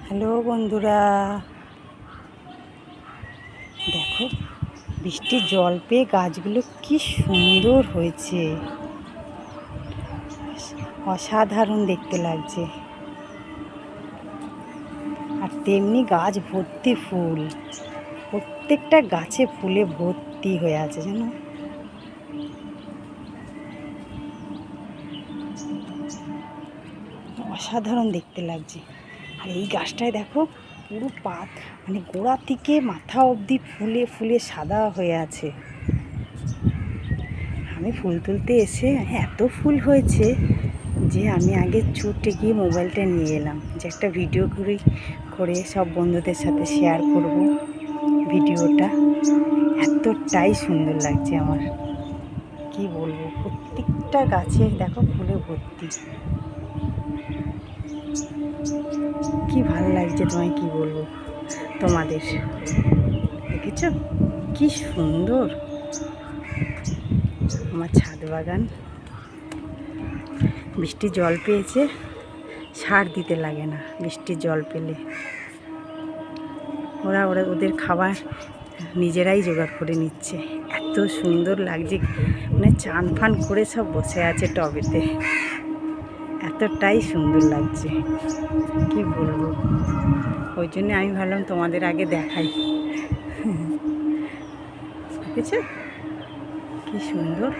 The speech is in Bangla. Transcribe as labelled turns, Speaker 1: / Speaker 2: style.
Speaker 1: হ্যালো বন্ধুরা, দেখো বৃষ্টির জল পেয়ে গাছগুলো কি সুন্দর হয়েছে, অসাধারণ দেখতে লাগছে। আর তেমনি গাছ ভর্তি ফুল, প্রত্যেকটা গাছে ফুলে ভর্তি হয়ে আছে জানো। অসাধারণ দেখতে লাগছে। আর এই গাছটায় দেখো পুরো পাত মানে গোড়া থেকে মাথা অবধি ফুলে ফুলে সাদা হয়ে আছে। আমি ফুল তুলতে এসে এত ফুল হয়েছে যে আমি আগে ছুটে গিয়ে মোবাইলটা নিয়ে এলাম, যে একটা ভিডিও করে সব বন্ধুদের সাথে শেয়ার করব। ভিডিওটা এতটাই সুন্দর লাগছে আমার, কি বলবো। প্রত্যেকটা গাছে দেখো ফুলে ভর্তি, কি ভালো লাগছে তোমায় কি বলবো তোমাদের। দেখেছো কি সুন্দর আমার ছাদ বাগান। বৃষ্টির জল পেয়েছে, সার দিতে লাগে না। বৃষ্টির জল পেলে ওরা ওদের খাবার নিজেরাই জোগাড় করে নিচ্ছে। এত সুন্দর লাগছে, মানে চান ফান করে সব বসে আছে টবেতে, এতটাই সুন্দর লাগছে কি বলবো। ওই জন্য আমি ভাবলাম তোমাদের আগে দেখাই। দেখেছো কি সুন্দর।